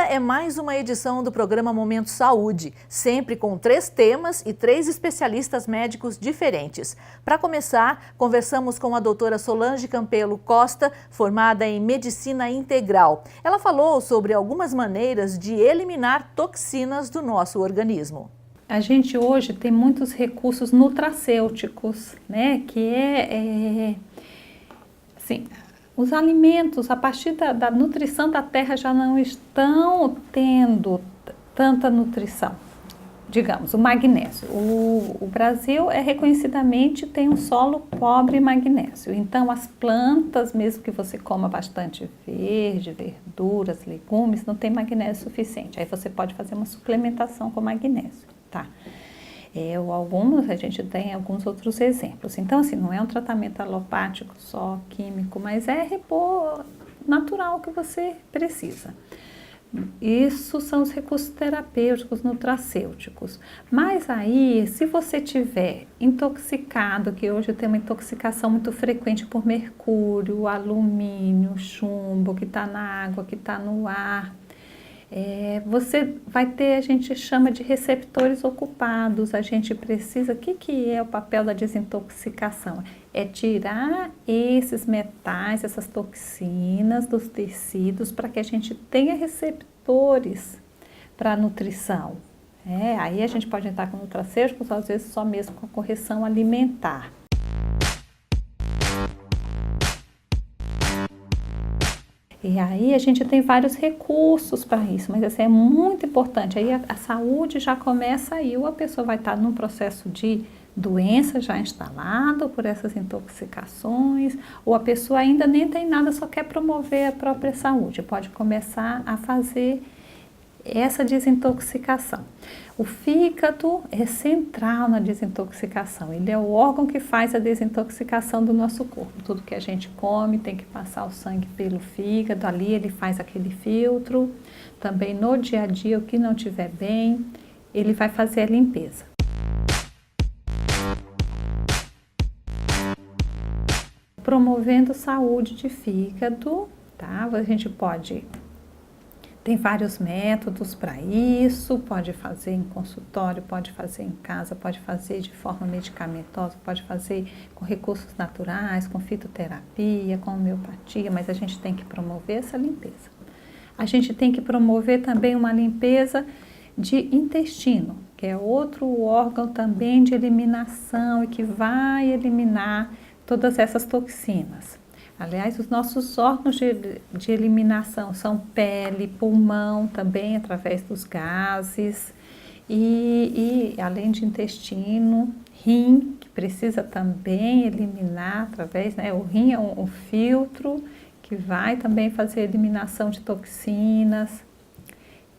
é mais uma edição do programa Momento Saúde, sempre com 3 temas e 3 especialistas médicos diferentes. Para começar, conversamos com a doutora Solange Campelo Costa, formada em Medicina Integral. Ela falou sobre algumas maneiras de eliminar toxinas do nosso organismo. A gente hoje tem muitos recursos nutracêuticos, né? Que assim, os alimentos, a partir da nutrição da terra, já não estão tendo tanta nutrição. Digamos, o magnésio. O Brasil reconhecidamente tem um solo pobre em magnésio. Então, as plantas, mesmo que você coma bastante verde, verduras, legumes, não tem magnésio suficiente. Aí você pode fazer uma suplementação com magnésio, tá? A gente tem alguns outros exemplos. Então, assim, não é um tratamento alopático só, químico, mas é repor natural que você precisa. Isso são os recursos terapêuticos, nutracêuticos. Mas aí, se você tiver intoxicado, que hoje tem uma intoxicação muito frequente por mercúrio, alumínio, chumbo, que está na água, que está no ar, você vai ter, a gente chama de receptores ocupados. A gente precisa, o que é o papel da desintoxicação? É tirar esses metais, essas toxinas dos tecidos para que a gente tenha receptores para a nutrição. Aí a gente pode entrar com nutracêuticos, às vezes só mesmo com a correção alimentar. E aí a gente tem vários recursos para isso, mas assim, é muito importante. Aí a saúde já começa aí, ou a pessoa vai estar num processo de doença já instalado por essas intoxicações, ou a pessoa ainda nem tem nada, só quer promover a própria saúde. Pode começar a fazer essa desintoxicação. O fígado é central na desintoxicação. Ele é o órgão que faz a desintoxicação do nosso corpo. Tudo que a gente come tem que passar o sangue pelo fígado, ali ele faz aquele filtro. Também no dia a dia, o que não estiver bem, ele vai fazer a limpeza. Promovendo saúde de fígado, tá? A gente tem vários métodos para isso, pode fazer em consultório, pode fazer em casa, pode fazer de forma medicamentosa, pode fazer com recursos naturais, com fitoterapia, com homeopatia, mas a gente tem que promover essa limpeza. A gente tem que promover também uma limpeza de intestino, que é outro órgão também de eliminação e que vai eliminar todas essas toxinas. Aliás, os nossos órgãos de eliminação são pele, pulmão, também através dos gases, e além de intestino, rim, que precisa também eliminar através, o rim é um filtro que vai também fazer a eliminação de toxinas,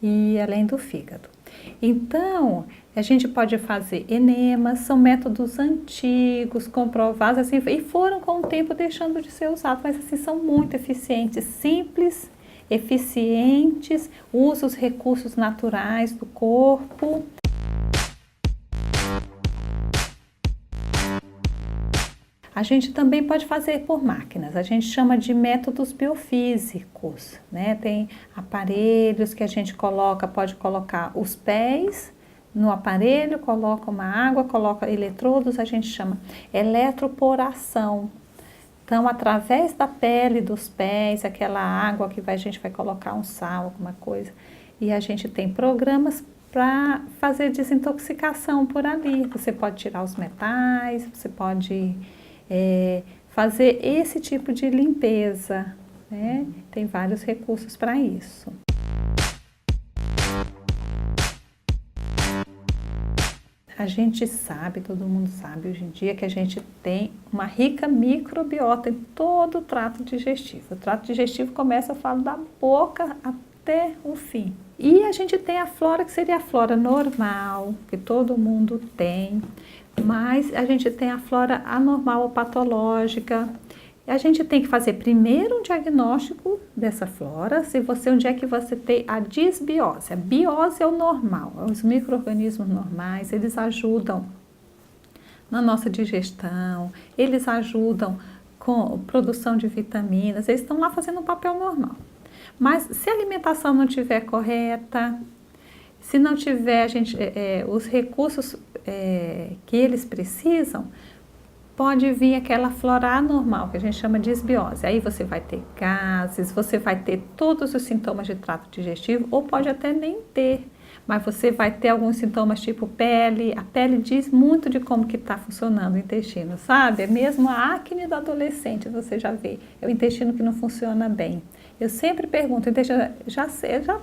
e além do fígado. Então, a gente pode fazer enemas, são métodos antigos, comprovados, assim, e foram com o tempo deixando de ser usados, mas assim, são muito eficientes, simples, eficientes, usam os recursos naturais do corpo. A gente também pode fazer por máquinas, a gente chama de métodos biofísicos, né? Tem aparelhos que a gente pode colocar os pés no aparelho, coloca uma água, coloca eletrodos, a gente chama eletroporação. Então, através da pele dos pés, aquela água que a gente vai colocar um sal, alguma coisa, e a gente tem programas para fazer desintoxicação por ali. Você pode tirar os metais, você pode fazer esse tipo de limpeza, né? Tem vários recursos para isso. A gente sabe, todo mundo sabe hoje em dia, que a gente tem uma rica microbiota em todo o trato digestivo. O trato digestivo começa, eu falo, da boca até o fim. E a gente tem a flora, que seria a flora normal, que todo mundo tem, mas a gente tem a flora anormal ou patológica. A gente tem que fazer primeiro um diagnóstico dessa flora, onde é que você tem a disbiose. A biose é o normal, os micro-organismos normais, eles ajudam na nossa digestão, eles ajudam com produção de vitaminas, eles estão lá fazendo um papel normal. Mas se a alimentação não estiver correta, se não tiver os recursos que eles precisam, pode vir aquela flora anormal, que a gente chama de disbiose. Aí você vai ter gases, você vai ter todos os sintomas de trato digestivo, ou pode até nem ter, mas você vai ter alguns sintomas tipo pele. A pele diz muito de como que está funcionando o intestino, sabe? Mesmo a acne do adolescente, você já vê, é o intestino que não funciona bem. Eu sempre pergunto, já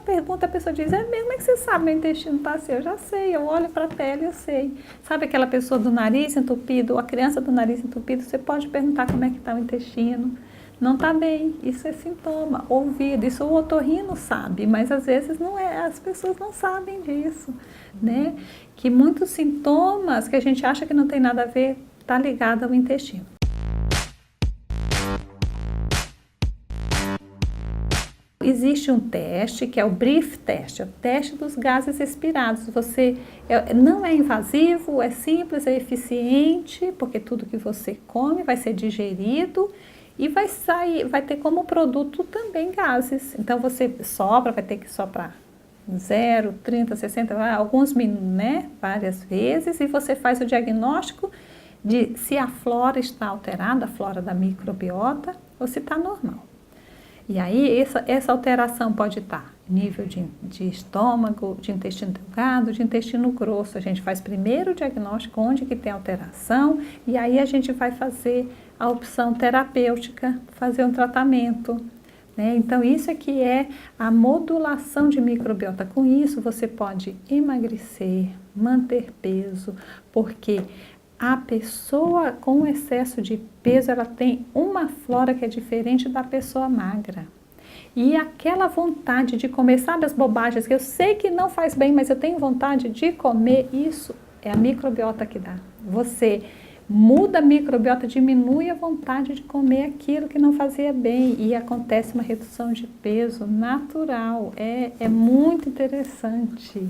pergunto, a pessoa diz, é mesmo, como é que você sabe meu intestino está assim? Eu já sei, eu olho para a pele, eu sei. Sabe aquela pessoa do nariz entupido, ou a criança do nariz entupido, você pode perguntar como é que está o intestino. Não está bem, isso é sintoma. Ouvido, isso o otorrino sabe, mas às vezes não é, as pessoas não sabem disso, né? Que muitos sintomas que a gente acha que não tem nada a ver, está ligado ao intestino. Existe um teste que é o BRIF teste, é o teste dos gases expirados. Não é invasivo, é simples, é eficiente, porque tudo que você come vai ser digerido e vai ter como produto também gases. Então você vai ter que soprar 0, 30, 60, alguns minutos, né? Várias vezes, e você faz o diagnóstico de se a flora está alterada, a flora da microbiota, ou se está normal. E aí essa alteração pode estar nível de estômago, de intestino delgado, de intestino grosso. A gente faz primeiro o diagnóstico onde que tem alteração e aí a gente vai fazer a opção terapêutica, fazer um tratamento, né? Então isso é que é a modulação de microbiota. Com isso você pode emagrecer, manter peso, porque a pessoa com excesso de peso, ela tem uma flora que é diferente da pessoa magra. E aquela vontade de comer, sabe as bobagens que eu sei que não faz bem, mas eu tenho vontade de comer, isso é a microbiota que dá. Você muda a microbiota, diminui a vontade de comer aquilo que não fazia bem e acontece uma redução de peso natural. É muito interessante.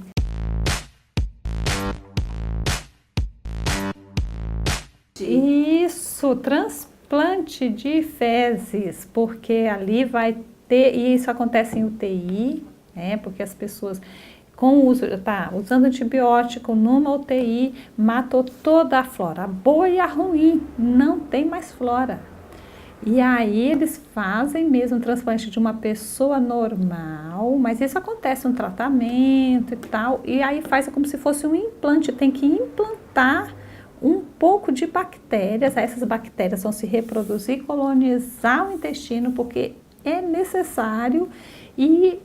Isso, transplante de fezes, porque ali vai ter, e isso acontece em UTI, né? Porque as pessoas usando antibiótico numa UTI, matou toda a flora, a boa e a ruim, não tem mais flora. E aí eles fazem mesmo um transplante de uma pessoa normal, mas isso acontece um tratamento e tal, e aí faz como se fosse um implante, tem que implantar um pouco de bactérias, essas bactérias vão se reproduzir, colonizar o intestino, porque é necessário e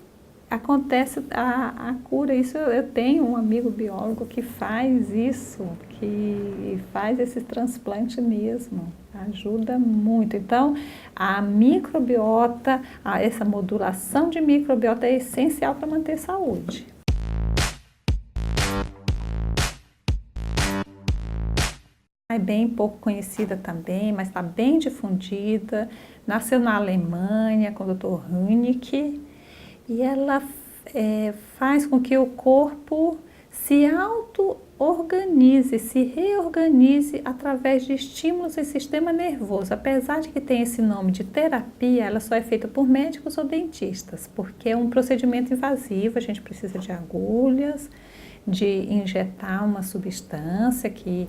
acontece a cura. Isso eu tenho um amigo biólogo que faz isso, que faz esse transplante mesmo, ajuda muito. Então, a microbiota, essa modulação de microbiota é essencial para manter saúde. É bem pouco conhecida também, mas está bem difundida. Nasceu na Alemanha com o Dr. Hünnecke e ela faz com que o corpo se auto-organize, se reorganize através de estímulos em sistema nervoso. Apesar de que tem esse nome de terapia, ela só é feita por médicos ou dentistas, porque é um procedimento invasivo, a gente precisa de agulhas, de injetar uma substância que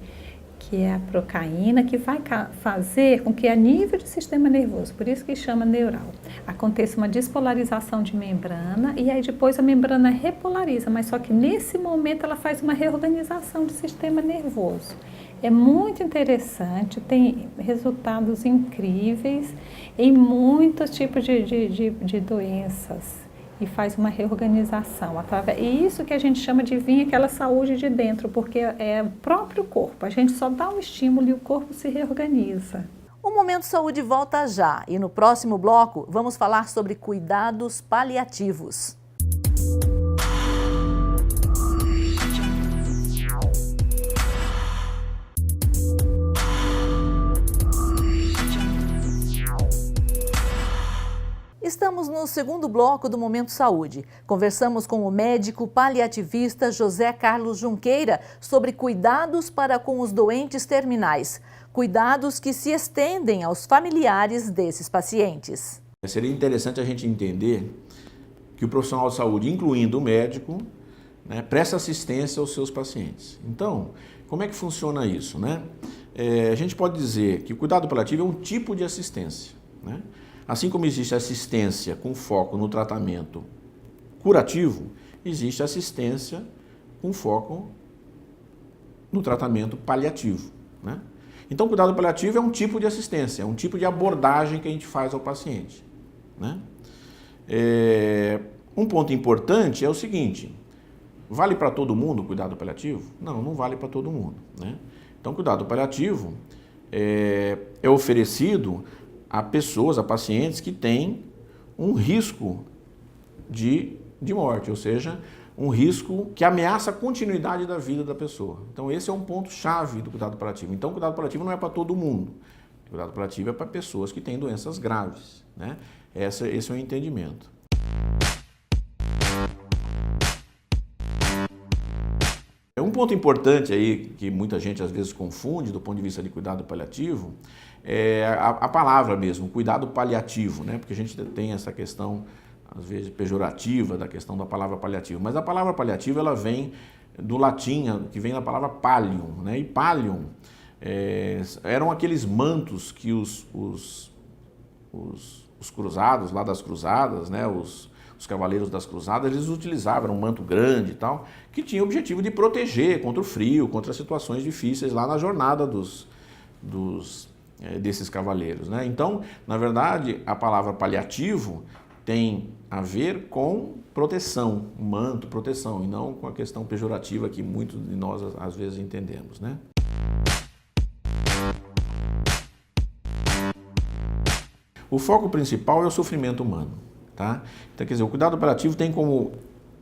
é a procaína, que vai fazer com que a nível de sistema nervoso, por isso que chama neural, aconteça uma despolarização de membrana e aí depois a membrana repolariza, mas só que nesse momento ela faz uma reorganização do sistema nervoso. É muito interessante, tem resultados incríveis em muitos tipos de doenças. E faz uma reorganização. E isso que a gente chama de vir aquela saúde de dentro, porque é o próprio corpo. A gente só dá um estímulo e o corpo se reorganiza. O Momento Saúde volta já e no próximo bloco vamos falar sobre cuidados paliativos. Estamos no segundo bloco do Momento Saúde. Conversamos com o médico paliativista José Carlos Junqueira sobre cuidados para com os doentes terminais. Cuidados que se estendem aos familiares desses pacientes. Seria interessante a gente entender que o profissional de saúde, incluindo o médico, né, presta assistência aos seus pacientes. Então, como é que funciona isso, né? A gente pode dizer que o cuidado paliativo é um tipo de assistência, né? Assim como existe assistência com foco no tratamento curativo, existe assistência com foco no tratamento paliativo, né? Então, o cuidado paliativo é um tipo de assistência, é um tipo de abordagem que a gente faz ao paciente, né? Um ponto importante é o seguinte: vale para todo mundo o cuidado paliativo? Não, não vale para todo mundo, né? Então, o cuidado paliativo é oferecido a pessoas, a pacientes que têm um risco de morte, ou seja, um risco que ameaça a continuidade da vida da pessoa. Então, esse é um ponto-chave do cuidado paliativo. Então, o cuidado paliativo não é para todo mundo. O cuidado paliativo é para pessoas que têm doenças graves, né? Esse é o entendimento. Um ponto importante aí, que muita gente às vezes confunde do ponto de vista de cuidado paliativo, é a palavra mesmo, cuidado paliativo, né? Porque a gente tem essa questão, às vezes, pejorativa da questão da palavra paliativo. Mas a palavra paliativo, ela vem do latim, que vem da palavra pallium, né? E pallium eram aqueles mantos que os cruzados, lá das cruzadas, né? Os cavaleiros das cruzadas, eles utilizavam, era um manto grande e tal, que tinha o objetivo de proteger contra o frio, contra situações difíceis lá na jornada desses cavaleiros, né? Então, na verdade, a palavra paliativo tem a ver com proteção, manto, proteção, e não com a questão pejorativa que muitos de nós às vezes entendemos, né? O foco principal é o sofrimento humano, tá? Então, quer dizer, o cuidado paliativo tem como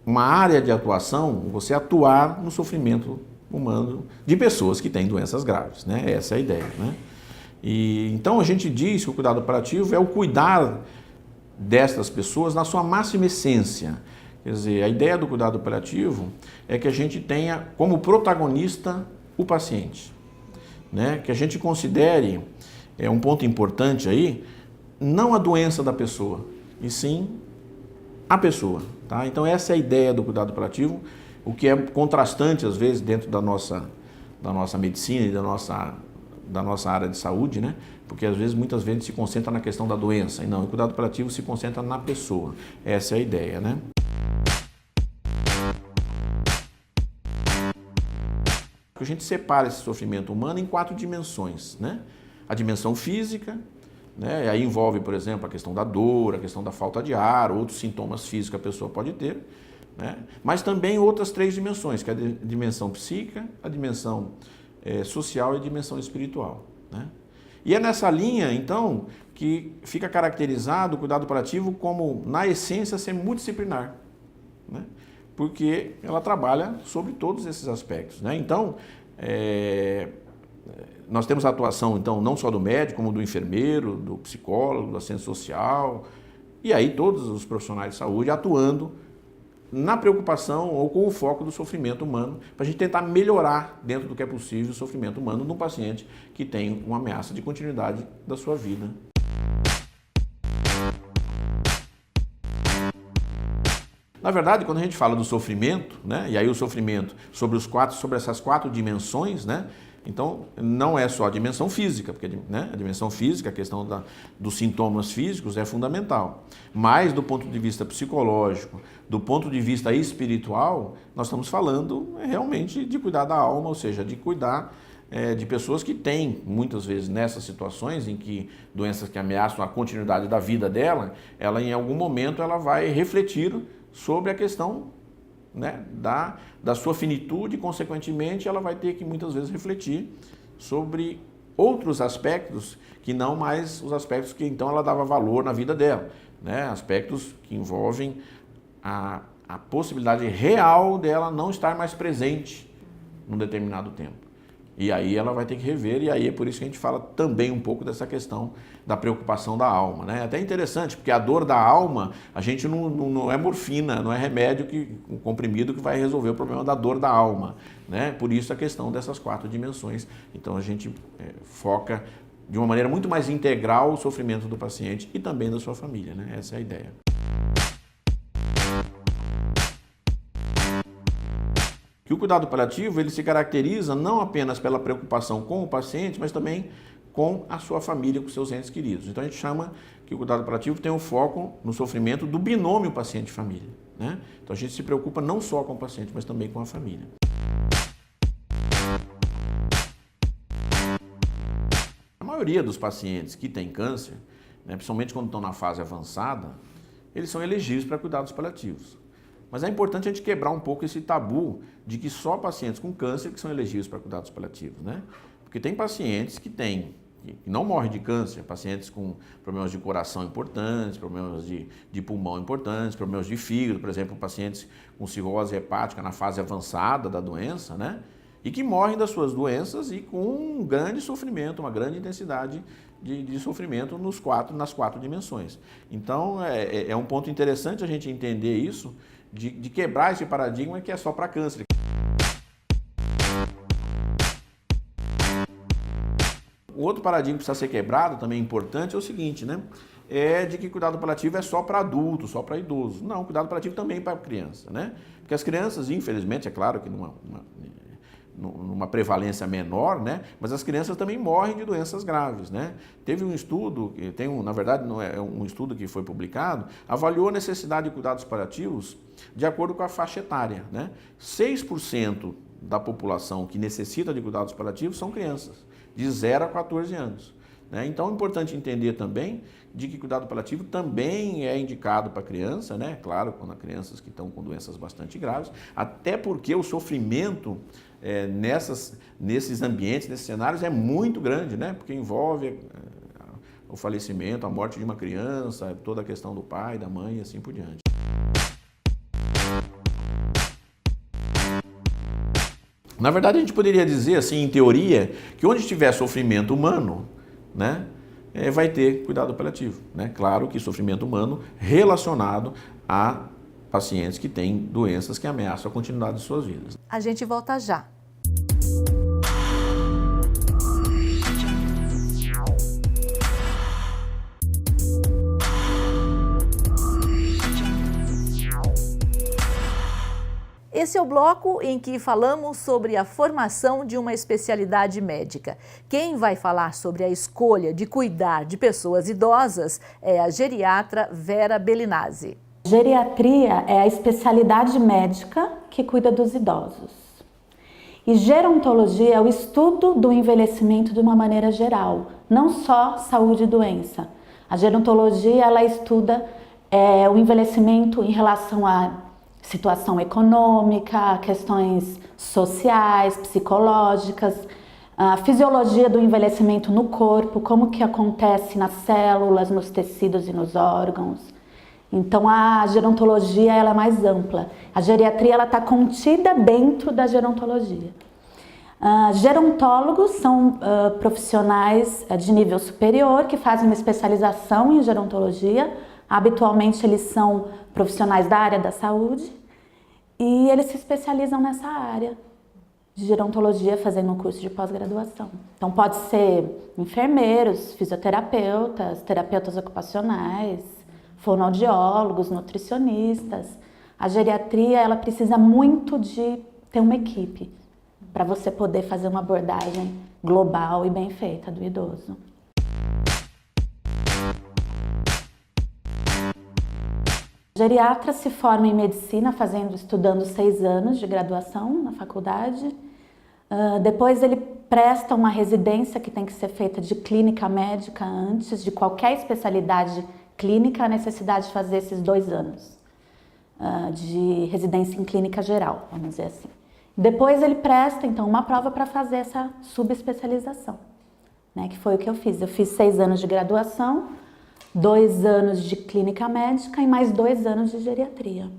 uma área de atuação você atuar no sofrimento humano de pessoas que têm doenças graves, né? Essa é a ideia, né? E então a gente diz que o cuidado paliativo é o cuidar destas pessoas na sua máxima essência. Quer dizer, a ideia do cuidado paliativo é que a gente tenha como protagonista o paciente, né? Que a gente considere, um ponto importante aí, não a doença da pessoa, e sim a pessoa, tá? Então essa é a ideia do cuidado paliativo, o que é contrastante às vezes dentro da nossa medicina e da nossa área de saúde, né? Porque às vezes, muitas vezes se concentra na questão da doença, e não, o cuidado paliativo se concentra na pessoa. Essa é a ideia, né? A gente separa esse sofrimento humano em 4 dimensões, né? A dimensão física, né? E aí envolve, por exemplo, a questão da dor, a questão da falta de ar, outros sintomas físicos que a pessoa pode ter, né? Mas também outras 3 dimensões, que é a dimensão psíquica, a dimensão social e a dimensão espiritual, né? E é nessa linha, então, que fica caracterizado o cuidado paliativo como, na essência, ser multidisciplinar, né? Porque ela trabalha sobre todos esses aspectos, né? Então, nós temos a atuação, então, não só do médico, como do enfermeiro, do psicólogo, do assistente social, e aí todos os profissionais de saúde atuando na preocupação ou com o foco do sofrimento humano, para a gente tentar melhorar, dentro do que é possível, o sofrimento humano de um paciente que tem uma ameaça de continuidade da sua vida. Na verdade, quando a gente fala do sofrimento, né, e aí o sofrimento sobre essas 4 dimensões, né, então não é só a dimensão física, porque, né, a dimensão física, a questão dos sintomas físicos é fundamental, mas do ponto de vista psicológico, do ponto de vista espiritual, nós estamos falando realmente de cuidar da alma, ou seja, de cuidar de pessoas que têm, muitas vezes, nessas situações em que doenças que ameaçam a continuidade da vida dela, ela em algum momento ela vai refletir sobre a questão, né, da sua finitude, e, consequentemente, ela vai ter que muitas vezes refletir sobre outros aspectos que não mais os aspectos que então ela dava valor na vida dela, né? Aspectos que envolvem a possibilidade real dela não estar mais presente num determinado tempo. E aí ela vai ter que rever, e aí é por isso que a gente fala também um pouco dessa questão da preocupação da alma, né? Até interessante, porque a dor da alma, a gente não é morfina, não é remédio, um comprimido que vai resolver o problema da dor da alma, né? Por isso a questão dessas 4 dimensões. Então a gente foca de uma maneira muito mais integral o sofrimento do paciente e também da sua família, né? Essa é a ideia. que o cuidado paliativo ele se caracteriza não apenas pela preocupação com o paciente, mas também com a sua família, com seus entes queridos. Então a gente chama que o cuidado paliativo tem um foco no sofrimento do binômio paciente-família, né? Então a gente se preocupa não só com o paciente, mas também com a família. A maioria dos pacientes que têm câncer, né, principalmente quando estão na fase avançada, eles são elegíveis para cuidados paliativos. Mas é importante a gente quebrar um pouco esse tabu de que só pacientes com câncer que são elegíveis para cuidados paliativos, né? Porque tem pacientes que não morrem de câncer, pacientes com problemas de coração importantes, problemas de pulmão importantes, problemas de fígado, por exemplo, pacientes com cirrose hepática na fase avançada da doença, né? E que morrem das suas doenças e com um grande sofrimento, uma grande intensidade de sofrimento nas quatro dimensões. Então, é um ponto interessante a gente entender isso, de quebrar esse paradigma que é só para câncer. O outro paradigma que precisa ser quebrado, também importante, é o seguinte, né? É de que cuidado paliativo é só para adulto, só para idoso. Não, cuidado paliativo também para criança, né? Porque as crianças, infelizmente, é claro que numa prevalência menor, né? Mas as crianças também morrem de doenças graves, né? Teve um estudo, na verdade não é um estudo que foi publicado, avaliou a necessidade de cuidados paliativos de acordo com a faixa etária, né? 6% da população que necessita de cuidados paliativos são crianças, de 0 a 14 anos. Né? Então é importante entender também de que cuidado paliativo também é indicado para criança, né? Claro, quando há crianças que estão com doenças bastante graves, até porque o sofrimento nesses ambientes, nesses cenários é muito grande, né? Porque envolve o falecimento, a morte de uma criança, toda a questão do pai, da mãe e assim por diante. Na verdade, a gente poderia dizer, assim, em teoria, que onde tiver sofrimento humano, né, vai ter cuidado paliativo, né? Claro que sofrimento humano relacionado a pacientes que têm doenças que ameaçam a continuidade de suas vidas. A gente volta já. Esse é o bloco em que falamos sobre a formação de uma especialidade médica. Quem vai falar sobre a escolha de cuidar de pessoas idosas é a geriatra Vera Bellinazzi. Geriatria é a especialidade médica que cuida dos idosos. E gerontologia é o estudo do envelhecimento de uma maneira geral, não só saúde e doença. A gerontologia, ela estuda o envelhecimento em relação à situação econômica, questões sociais, psicológicas, a fisiologia do envelhecimento no corpo, como que acontece nas células, nos tecidos e nos órgãos. Então a gerontologia ela é mais ampla. A geriatria ela está contida dentro da gerontologia. Gerontólogos são profissionais de nível superior que fazem uma especialização em gerontologia. Habitualmente eles são profissionais da área da saúde e eles se especializam nessa área de gerontologia fazendo um curso de pós-graduação. Então pode ser enfermeiros, fisioterapeutas, terapeutas ocupacionais, fonoaudiólogos, nutricionistas. A geriatria ela precisa muito de ter uma equipe para você poder fazer uma abordagem global e bem feita do idoso. O geriatra se forma em medicina estudando 6 anos de graduação na faculdade. Depois ele presta uma residência que tem que ser feita de clínica médica antes de qualquer especialidade clínica, a necessidade de fazer esses 2 anos de residência em clínica geral, vamos dizer assim. Depois ele presta então uma prova para fazer essa subespecialização, né, que foi o que eu fiz. Eu fiz 6 anos de graduação, 2 anos de clínica médica e mais 2 anos de geriatria.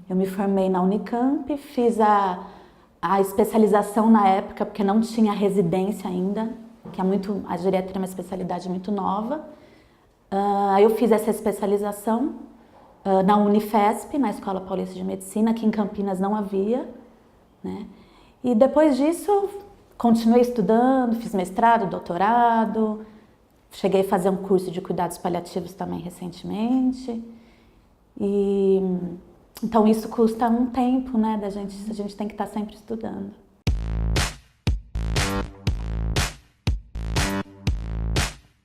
Eu me formei na Unicamp, fiz a especialização na época, porque não tinha residência ainda, que a geriatria é uma especialidade muito nova. Eu fiz essa especialização na Unifesp, na Escola Paulista de Medicina, aqui em Campinas não havia, né? E depois disso, continuei estudando, fiz mestrado, doutorado, cheguei a fazer um curso de cuidados paliativos também recentemente. E Então isso custa um tempo, né, a gente tem que estar sempre estudando.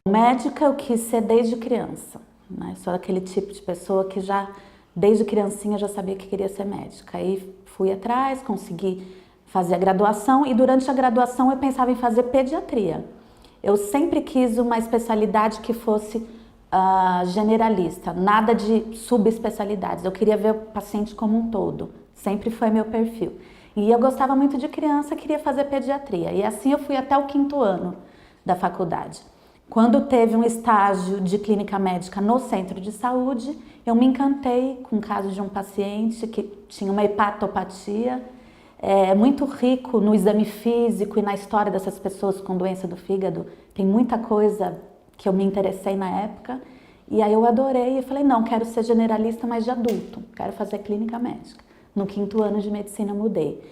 Médica eu quis ser desde criança, né? Sou aquele tipo de pessoa que já, desde criancinha, já sabia que queria ser médica. Aí fui atrás, consegui fazer a graduação e durante a graduação eu pensava em fazer pediatria. Eu sempre quis uma especialidade que fosse generalista, nada de subespecialidades. Eu queria ver o paciente como um todo, sempre foi meu perfil. E eu gostava muito de criança, queria fazer pediatria. E assim eu fui até o 5º ano da faculdade. Quando teve um estágio de clínica médica no centro de saúde, eu me encantei com o caso de um paciente que tinha uma hepatopatia, muito rico no exame físico e na história dessas pessoas com doença do fígado. Tem muita coisa que eu me interessei na época. E aí eu adorei e falei, não, quero ser generalista, mas de adulto, quero fazer clínica médica. No 5º ano de medicina eu mudei.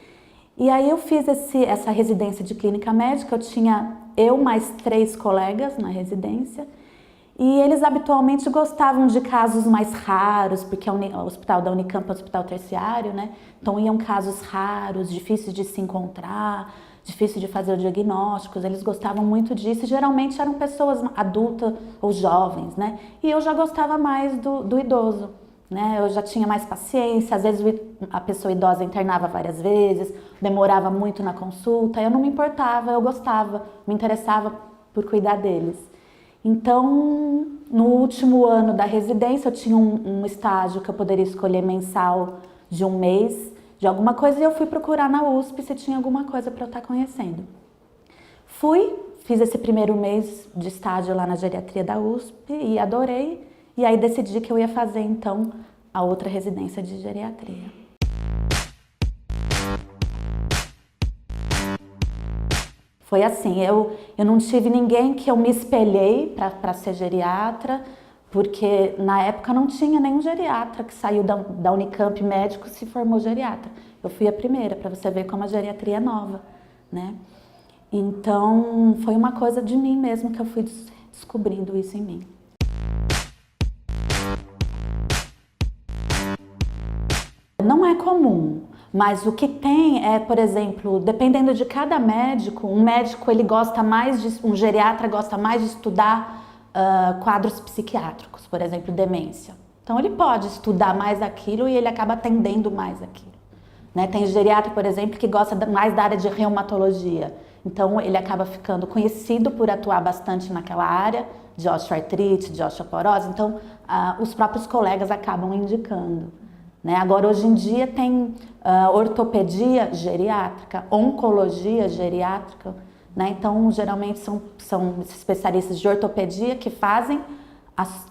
E aí eu fiz essa residência de clínica médica, eu tinha mais 3 colegas na residência, e eles habitualmente gostavam de casos mais raros, porque o hospital da Unicamp é um hospital terciário, né? Então iam casos raros, difíceis de se encontrar, difícil de fazer o diagnóstico, eles gostavam muito disso, e geralmente eram pessoas adultas ou jovens, né? E eu já gostava mais do idoso, né? Eu já tinha mais paciência, às vezes a pessoa idosa internava várias vezes, demorava muito na consulta, eu não me importava, eu gostava, me interessava por cuidar deles. Então, no último ano da residência, eu tinha um estágio que eu poderia escolher mensal de 1 mês, de alguma coisa, e eu fui procurar na USP se tinha alguma coisa para eu estar conhecendo. Fiz esse 1º mês de estágio lá na geriatria da USP e adorei, e aí decidi que eu ia fazer então a outra residência de geriatria. Foi assim, eu não tive ninguém que eu me espelhei para ser geriatra, porque na época não tinha nenhum geriatra que saiu da Unicamp médico e se formou geriatra. Eu fui a primeira, para você ver como a geriatria é nova, né? Então, foi uma coisa de mim mesmo que eu fui descobrindo isso em mim. Não é comum, mas o que tem é, por exemplo, dependendo de cada médico, um médico ele gosta mais um geriatra gosta mais de estudar quadros psiquiátricos, por exemplo, demência. Então ele pode estudar mais aquilo e ele acaba atendendo mais aquilo, né? Tem geriatra, por exemplo, que gosta mais da área de reumatologia. Então ele acaba ficando conhecido por atuar bastante naquela área de osteoartrite, de osteoporose. Então os próprios colegas acabam indicando, né? Agora, hoje em dia tem ortopedia geriátrica, oncologia geriátrica, né? Então, geralmente são especialistas de ortopedia que fazem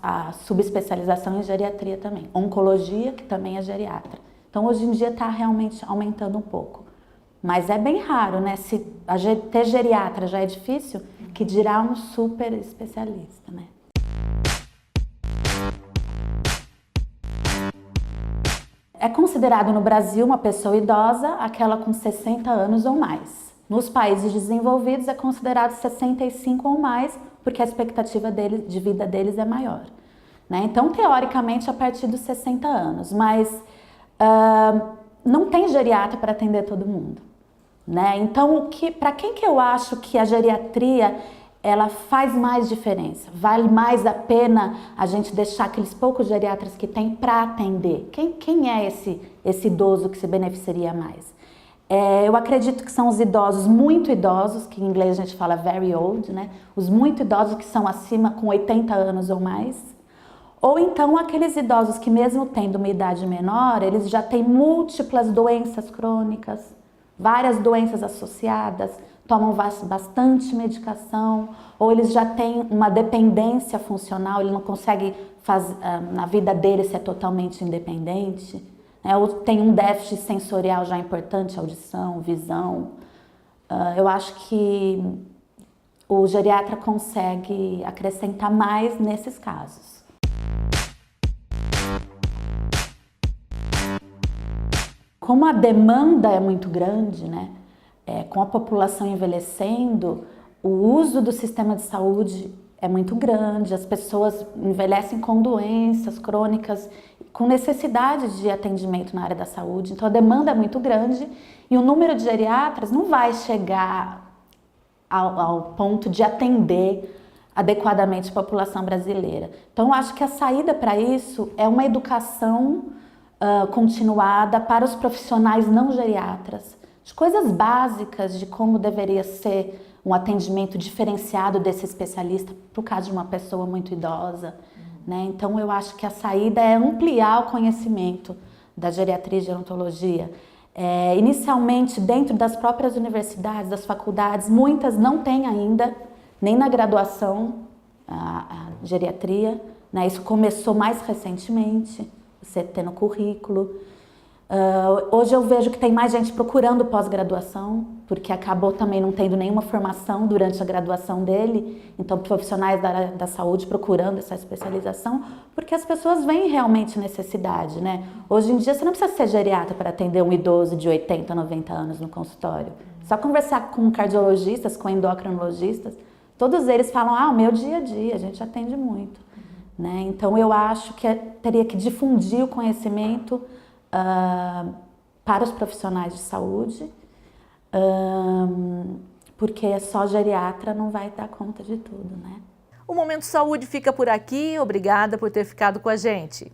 a subespecialização em geriatria também. Oncologia, que também é geriatra. Então, hoje em dia está realmente aumentando um pouco. Mas é bem raro, né? Se ter geriatra já é difícil, que dirá um super especialista, né? É considerado no Brasil uma pessoa idosa aquela com 60 anos ou mais. Nos países desenvolvidos é considerado 65 ou mais, porque a expectativa de vida deles é maior, né? Então, teoricamente, a partir dos 60 anos, mas não tem geriatra para atender todo mundo, né? Então, para quem que eu acho que a geriatria ela faz mais diferença? Vale mais a pena a gente deixar aqueles poucos geriatras que tem para atender? Quem é esse idoso que se beneficiaria mais? Eu acredito que são os idosos muito idosos, que em inglês a gente fala very old, né? Os muito idosos que são acima com 80 anos ou mais. Ou então aqueles idosos que mesmo tendo uma idade menor, eles já têm múltiplas doenças crônicas, várias doenças associadas, tomam bastante medicação, ou eles já têm uma dependência funcional, ele não consegue na vida dele ser totalmente independente, né? Ou tem um déficit sensorial já importante, audição, visão. Eu acho que o geriatra consegue acrescentar mais nesses casos. Como a demanda é muito grande, né? Com a população envelhecendo, o uso do sistema de saúde é muito grande, as pessoas envelhecem com doenças crônicas com necessidade de atendimento na área da saúde. Então a demanda é muito grande e o número de geriatras não vai chegar ao ponto de atender adequadamente a população brasileira. Então eu acho que a saída para isso é uma educação continuada para os profissionais não geriatras, de coisas básicas de como deveria ser um atendimento diferenciado desse especialista para o caso de uma pessoa muito idosa, né? Então eu acho que a saída é ampliar o conhecimento da geriatria e gerontologia. Inicialmente dentro das próprias universidades, das faculdades, muitas não têm ainda, nem na graduação, a geriatria, né? Isso começou mais recentemente, você ter no currículo. Hoje eu vejo que tem mais gente procurando pós-graduação, porque acabou também não tendo nenhuma formação durante a graduação dele, então profissionais da área da saúde procurando essa especialização, porque as pessoas veem realmente necessidade, né? Hoje em dia você não precisa ser geriatra para atender um idoso de 80, 90 anos no consultório. Só conversar com cardiologistas, com endocrinologistas, todos eles falam, o meu dia a dia, a gente atende muito, né? Então eu acho que teria que difundir o conhecimento para os profissionais de saúde, porque só geriatra não vai dar conta de tudo, né? O Momento Saúde fica por aqui. Obrigada por ter ficado com a gente.